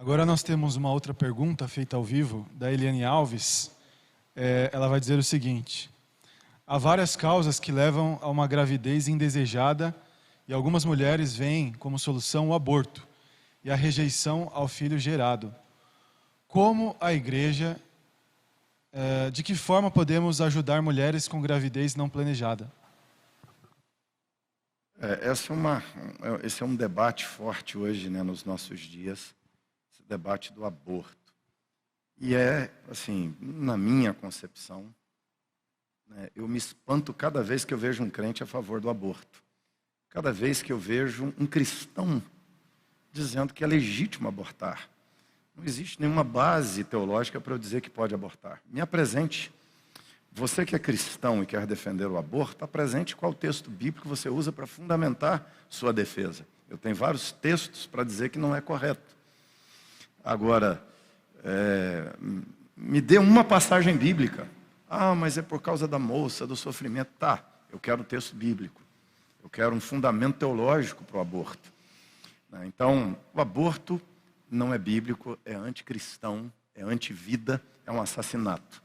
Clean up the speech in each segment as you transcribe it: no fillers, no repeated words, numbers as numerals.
Agora nós temos uma outra pergunta feita ao vivo, da Eliane Alves. Ela vai dizer o seguinte: há várias causas que levam a uma gravidez indesejada e algumas mulheres veem como solução o aborto e a rejeição ao filho gerado. Como a igreja, de que forma podemos ajudar mulheres com gravidez não planejada? Esse é um debate forte hoje, né, nos nossos dias, esse debate do aborto. E assim, na minha concepção, né, eu me espanto cada vez que eu vejo um crente a favor do aborto. Cada vez que eu vejo um cristão dizendo que é legítimo abortar. Não existe nenhuma base teológica para eu dizer que pode abortar. Me apresente. Você que é cristão e quer defender o aborto, apresente qual texto bíblico você usa para fundamentar sua defesa. Eu tenho vários textos para dizer que não é correto. Agora, me dê uma passagem bíblica. Ah, mas é por causa da moça, do sofrimento. Tá, eu quero o texto bíblico. Eu quero um fundamento teológico para o aborto. Então, o aborto não é bíblico, é anticristão, é antivida, é um assassinato.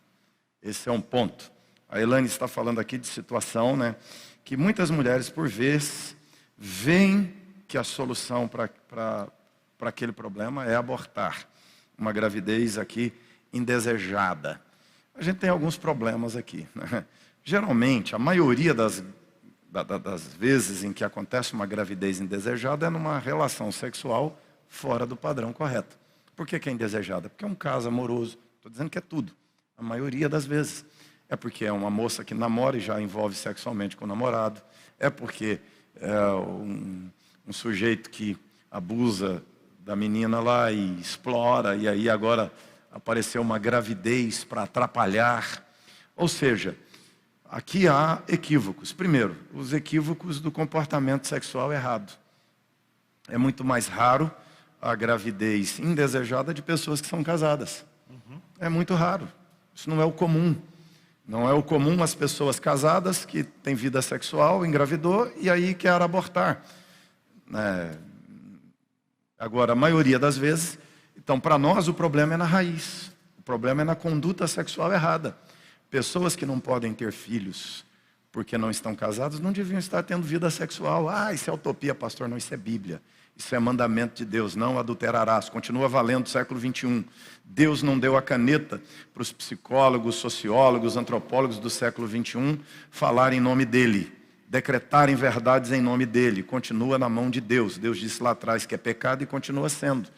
Esse é um ponto. A Elane está falando aqui de situação, né, que muitas mulheres, por vezes, veem que a solução para aquele problema é abortar. Uma gravidez aqui indesejada. A gente tem alguns problemas aqui, né? Geralmente, a maioria das vezes em que acontece uma gravidez indesejada é numa relação sexual fora do padrão correto. Por que é indesejada? Porque é um caso amoroso. Estou dizendo que é tudo. A maioria das vezes. É porque é uma moça que namora e já envolve sexualmente com o namorado. É porque é um sujeito que abusa da menina lá e explora, e aí agora apareceu uma gravidez para atrapalhar. Ou seja, aqui há equívocos. Primeiro, os equívocos do comportamento sexual errado. É muito mais raro a gravidez indesejada de pessoas que são casadas. É muito raro. Isso não é o comum. Não é o comum as pessoas casadas que têm vida sexual, engravidou e aí quer abortar. Agora, a maioria das vezes, então para nós o problema é na raiz. O problema é na conduta sexual errada. Pessoas que não podem ter filhos porque não estão casados não deviam estar tendo vida sexual. Ah, isso é utopia, pastor. Não, isso é Bíblia. Isso é mandamento de Deus, não adulterarás. Continua valendo o século 21. Deus não deu a caneta para os psicólogos, sociólogos, antropólogos do século 21 falar em nome dele, decretarem verdades em nome dele. Continua na mão de Deus. Deus disse lá atrás que é pecado e continua sendo.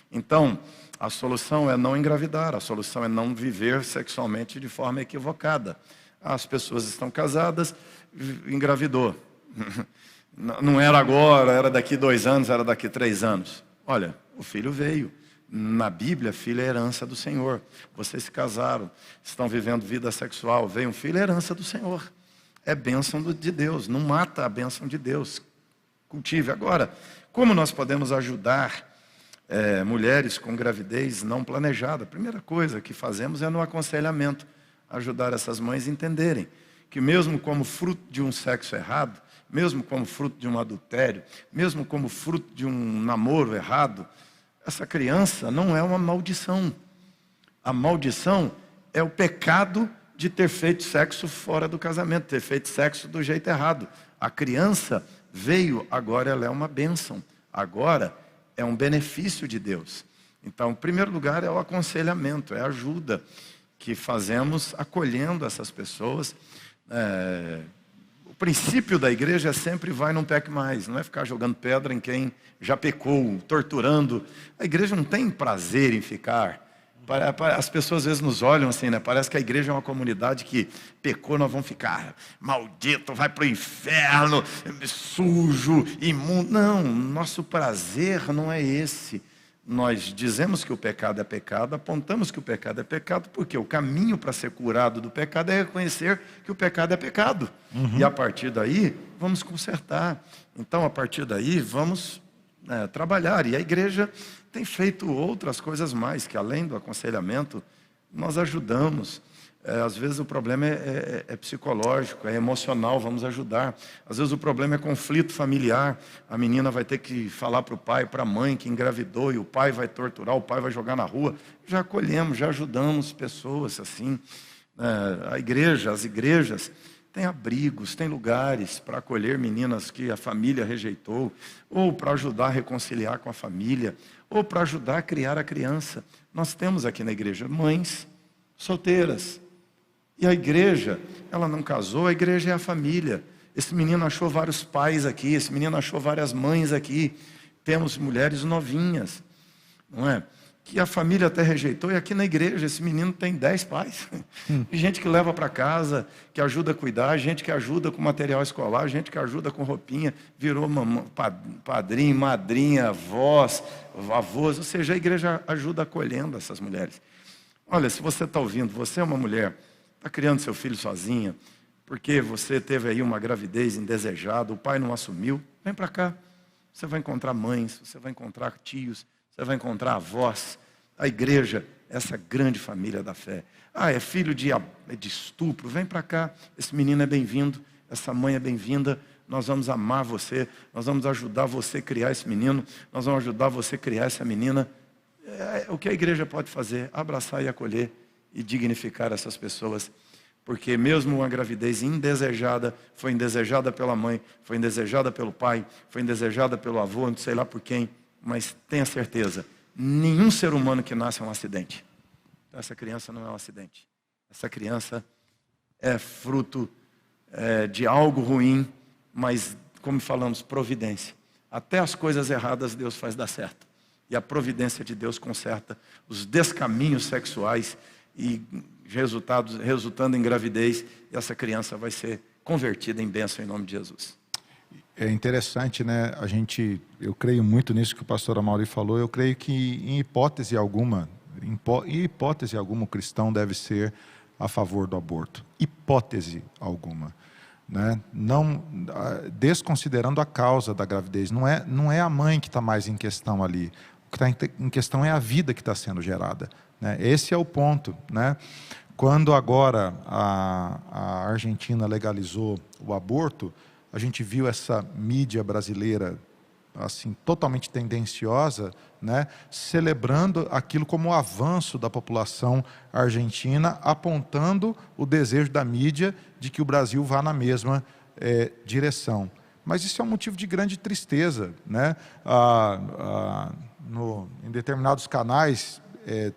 Então, a solução é não engravidar, a solução é não viver sexualmente de forma equivocada. As pessoas estão casadas, engravidou. Não era agora, era daqui 2 anos, era daqui 3 anos. Olha, o filho veio. Na Bíblia, filho é herança do Senhor. Vocês se casaram, estão vivendo vida sexual, veio um filho, é herança do Senhor. É bênção de Deus, não mata a bênção de Deus. Cultive. Agora, como nós podemos ajudar mulheres com gravidez não planejada? A primeira coisa que fazemos é no aconselhamento, ajudar essas mães a entenderem que mesmo como fruto de um sexo errado, mesmo como fruto de um adultério, mesmo como fruto de um namoro errado, essa criança não é uma maldição. A maldição é o pecado de ter feito sexo fora do casamento, ter feito sexo do jeito errado. A criança veio, agora ela é uma bênção. Agora é um benefício de Deus. Então, em primeiro lugar, é o aconselhamento, é a ajuda que fazemos acolhendo essas pessoas. O princípio da igreja é sempre vai, não peque mais. Não é ficar jogando pedra em quem já pecou, torturando. A igreja não tem prazer em ficar. As pessoas às vezes nos olham assim, né? Parece que a igreja é uma comunidade que pecou, nós vamos ficar maldito, vai para o inferno, sujo, imundo. Não, nosso prazer não é esse. Nós dizemos que o pecado é pecado, apontamos que o pecado é pecado, porque o caminho para ser curado do pecado é reconhecer que o pecado é pecado. E a partir daí, vamos consertar. Então, a partir daí, vamos trabalhar. E a igreja tem feito outras coisas mais, que além do aconselhamento, nós ajudamos. Às vezes o problema é psicológico, é emocional, vamos ajudar. Às vezes o problema é conflito familiar. A menina vai ter que falar para o pai, para a mãe que engravidou, e o pai vai torturar, o pai vai jogar na rua. Já acolhemos, já ajudamos pessoas assim. A igreja, as igrejas têm abrigos, têm lugares para acolher meninas que a família rejeitou, ou para ajudar a reconciliar com a família, ou para ajudar a criar a criança. Nós temos aqui na igreja mães solteiras. E a igreja, ela não casou, a igreja é a família. Esse menino achou vários pais aqui, esse menino achou várias mães aqui. Temos mulheres novinhas, não é? Que a família até rejeitou, e aqui na igreja esse menino tem 10 pais. Gente que leva para casa, que ajuda a cuidar, gente que ajuda com material escolar, gente que ajuda com roupinha, virou padrinho, madrinha, avós, ou seja, a igreja ajuda acolhendo essas mulheres. Olha, se você está ouvindo, você é uma mulher, está criando seu filho sozinha, porque você teve aí uma gravidez indesejada, o pai não assumiu, vem para cá. Você vai encontrar mães, você vai encontrar tios, você vai encontrar avós. A igreja, essa grande família da fé. É filho de estupro, vem para cá. Esse menino é bem-vindo, essa mãe é bem-vinda. Nós vamos amar você, nós vamos ajudar você a criar esse menino, nós vamos ajudar você a criar essa menina. O que a igreja pode fazer? Abraçar e acolher e dignificar essas pessoas. Porque mesmo uma gravidez indesejada, foi indesejada pela mãe, foi indesejada pelo pai, foi indesejada pelo avô, não sei lá por quem, mas tenha certeza, nenhum ser humano que nasce é um acidente. Essa criança não é um acidente. Essa criança é fruto de algo ruim, mas, como falamos, providência. Até as coisas erradas Deus faz dar certo. E a providência de Deus conserta os descaminhos sexuais e resultando em gravidez, e essa criança vai ser convertida em bênção em nome de Jesus. É interessante, né? Eu creio muito nisso que o pastor Amaury falou. Eu creio que em hipótese alguma, o cristão deve ser a favor do aborto. Hipótese alguma, né? Não desconsiderando a causa da gravidez. Não é a mãe que está mais em questão ali. O que está em questão é a vida que está sendo gerada, né? Esse é o ponto, né? Quando agora a Argentina legalizou o aborto, a gente viu essa mídia brasileira assim totalmente tendenciosa, né, celebrando aquilo como o avanço da população argentina, apontando o desejo da mídia de que o Brasil vá na mesma direção. Mas isso é um motivo de grande tristeza, né? Em determinados canais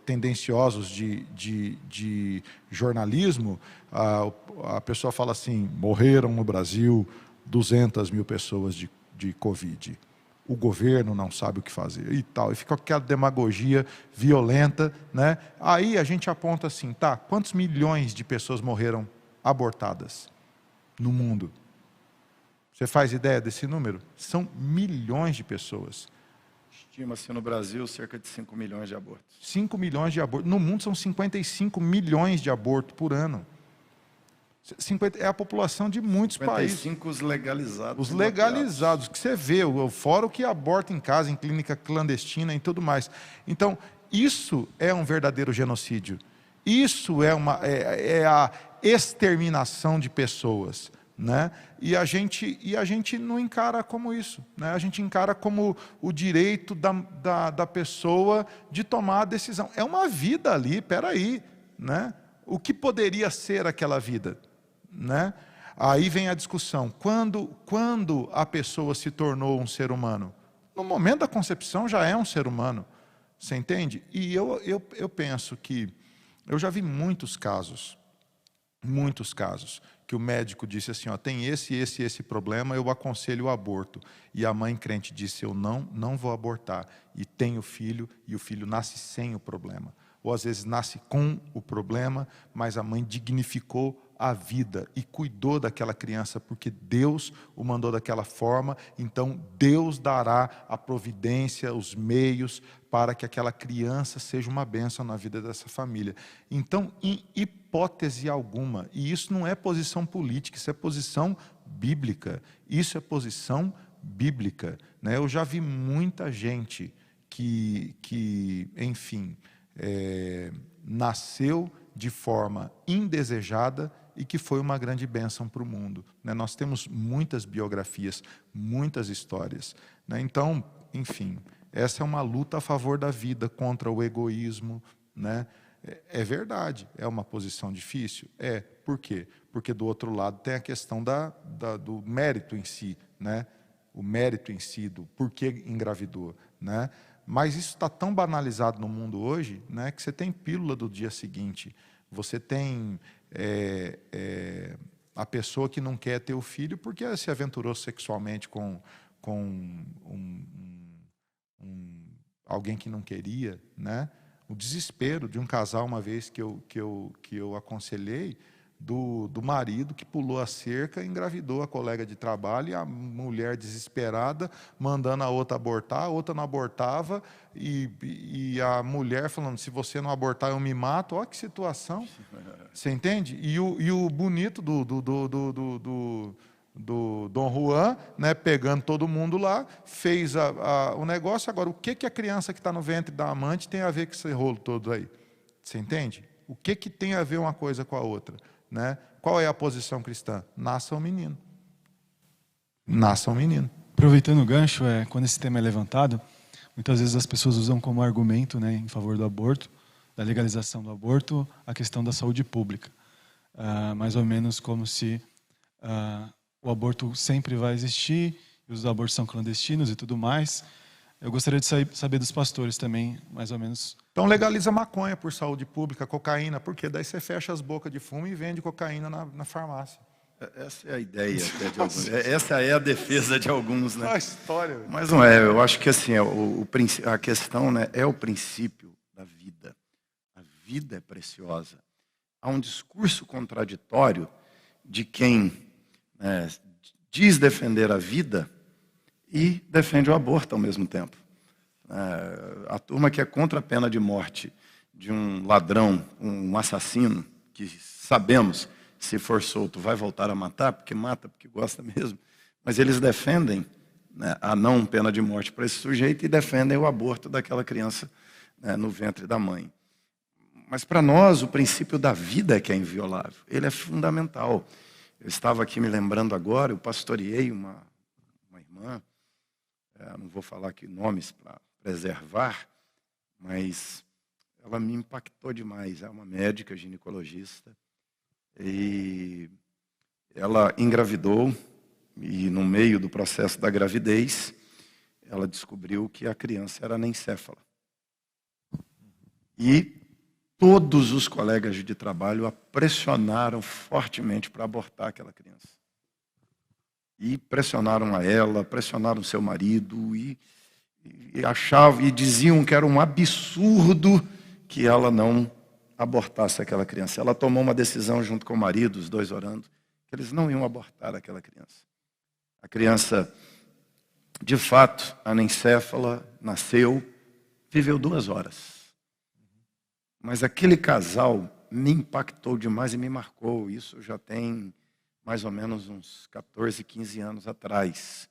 tendenciosos de jornalismo, a pessoa fala assim: morreram no Brasil 200 mil pessoas de Covid. O governo não sabe o que fazer e tal. E fica aquela demagogia violenta, né? Aí a gente aponta assim, tá, quantos milhões de pessoas morreram abortadas no mundo? Você faz ideia desse número? São milhões de pessoas. Estima-se no Brasil cerca de 5 milhões de abortos. 5 milhões de abortos. No mundo são 55 milhões de abortos por ano. É a população de muitos 55 países. Os legalizados. Os legalizados, que você vê, fora o que aborta em casa, em clínica clandestina e tudo mais. Então, isso é um verdadeiro genocídio. Isso é a exterminação de pessoas, né? E a gente não encara como isso, né? A gente encara como o direito da pessoa de tomar a decisão. É uma vida ali, peraí, né? O que poderia ser aquela vida, né? Aí vem a discussão, quando a pessoa se tornou um ser humano? No momento da concepção já é um ser humano, você entende? E eu penso que, eu já vi muitos casos, que o médico disse assim, ó, tem esse problema, eu aconselho o aborto. E a mãe crente disse, eu não vou abortar. E tem o filho, e o filho nasce sem o problema. Ou às vezes nasce com o problema, mas a mãe dignificou a vida e cuidou daquela criança, porque Deus o mandou daquela forma, então Deus dará a providência, os meios para que aquela criança seja uma bênção na vida dessa família. Então, em hipótese alguma, e isso não é posição política, isso é posição bíblica, né? Eu já vi muita gente que enfim, nasceu de forma indesejada e que foi uma grande bênção para o mundo, né? Nós temos muitas biografias, muitas histórias, né? Então, enfim, essa é uma luta a favor da vida contra o egoísmo, né? É verdade, é uma posição difícil? É. Por quê? Porque do outro lado tem a questão do mérito em si, né? O mérito em si, do porquê engravidou, né? Mas isso está tão banalizado no mundo hoje, né, que você tem pílula do dia seguinte, você tem a pessoa que não quer ter o filho porque se aventurou sexualmente com alguém que não queria, né? O desespero de um casal, uma vez que eu aconselhei, do marido que pulou a cerca, engravidou a colega de trabalho, e a mulher desesperada, mandando a outra abortar, a outra não abortava, e a mulher falando, se você não abortar, eu me mato. Olha que situação. Você entende? E o bonito do Dom Juan, né, pegando todo mundo lá, fez o negócio. Agora, o que a criança que está no ventre da amante tem a ver com esse rolo todo aí? Você entende? O que tem a ver uma coisa com a outra? Né? Qual é a posição cristã? Nasça um menino. Nasça um menino. Aproveitando o gancho, quando esse tema é levantado, muitas vezes as pessoas usam como argumento, né, em favor do aborto, da legalização do aborto, a questão da saúde pública. Mais ou menos como se o aborto sempre vai existir, e os abortos são clandestinos e tudo mais. Eu gostaria de saber dos pastores também, mais ou menos. Então legaliza maconha por saúde pública, cocaína, porque daí você fecha as bocas de fumo e vende cocaína na farmácia. Essa é a ideia até de alguns. Essa é a defesa de alguns, né? A história. Mas não é, eu acho que assim, a questão, né, é o princípio da vida. A vida é preciosa. Há um discurso contraditório de quem diz defender a vida e defende o aborto ao mesmo tempo. A turma que é contra a pena de morte de um ladrão, um assassino, que sabemos, se for solto, vai voltar a matar, porque mata, porque gosta mesmo, mas eles defendem, né, a não pena de morte para esse sujeito e defendem o aborto daquela criança, né, no ventre da mãe. Mas para nós o princípio da vida é que é inviolável, ele é fundamental. Eu estava aqui me lembrando agora, eu pastoreei uma irmã, não vou falar aqui nomes para preservar, mas ela me impactou demais. É uma médica ginecologista e ela engravidou e no meio do processo da gravidez ela descobriu que a criança era anencéfala. E todos os colegas de trabalho a pressionaram fortemente para abortar aquela criança. E pressionaram a ela, pressionaram seu marido e achavam e diziam que era um absurdo que ela não abortasse aquela criança. Ela tomou uma decisão junto com o marido, os dois orando, que eles não iam abortar aquela criança. A criança, de fato, anencéfala, nasceu, viveu 2 horas. Mas aquele casal me impactou demais e me marcou. Isso já tem mais ou menos uns 14, 15 anos atrás.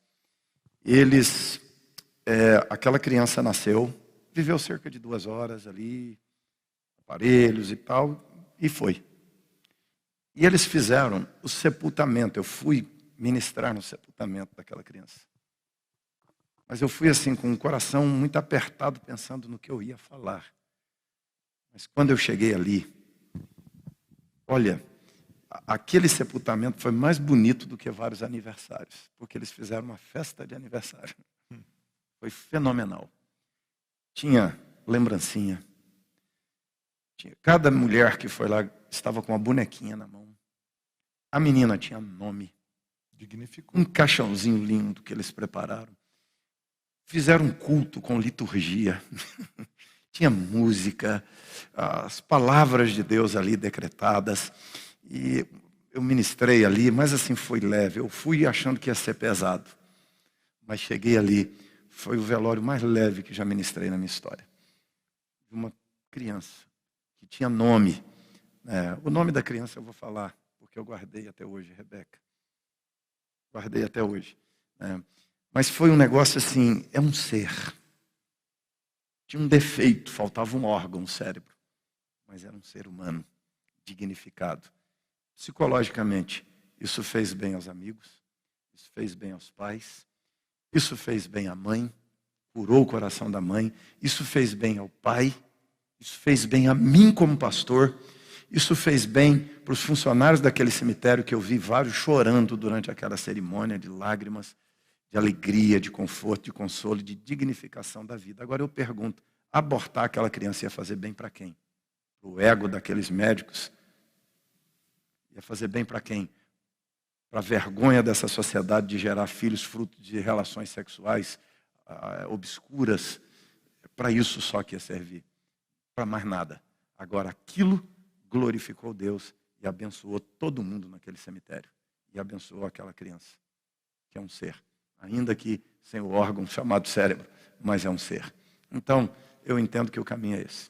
Aquela criança nasceu, viveu cerca de 2 horas ali, aparelhos e tal, e foi. E eles fizeram o sepultamento. Eu fui ministrar no sepultamento daquela criança. Mas eu fui assim, com o coração muito apertado, pensando no que eu ia falar. Mas quando eu cheguei ali, olha, aquele sepultamento foi mais bonito do que vários aniversários, porque eles fizeram uma festa de aniversário. Foi fenomenal. Tinha lembrancinha. Cada mulher que foi lá estava com uma bonequinha na mão. A menina tinha nome. Dignificou. Um caixãozinho lindo que eles prepararam. Fizeram um culto com liturgia. Tinha música, as palavras de Deus ali decretadas. E eu ministrei ali, mas assim foi leve. Eu fui achando que ia ser pesado. Mas cheguei ali, foi o velório mais leve que já ministrei na minha história. Uma criança que tinha nome. O nome da criança eu vou falar, porque eu guardei até hoje, Rebeca. Guardei até hoje. Mas foi um negócio assim, é um ser. Tinha um defeito, faltava um órgão, um cérebro. Mas era um ser humano. dignificado. Psicologicamente, isso fez bem aos amigos, isso fez bem aos pais, isso fez bem à mãe, curou o coração da mãe, isso fez bem ao pai, isso fez bem a mim como pastor, isso fez bem para os funcionários daquele cemitério, que eu vi vários chorando durante aquela cerimônia, de lágrimas, de alegria, de conforto, de consolo, de dignificação da vida. Agora eu pergunto, abortar aquela criança ia fazer bem para quem? Para o ego daqueles médicos? Ia fazer bem para quem? Para a vergonha dessa sociedade de gerar filhos fruto de relações sexuais obscuras? Para isso só que ia servir. Para mais nada. Agora, aquilo glorificou Deus e abençoou todo mundo naquele cemitério. E abençoou aquela criança, que é um ser. Ainda que sem o órgão chamado cérebro, mas é um ser. Então, eu entendo que o caminho é esse.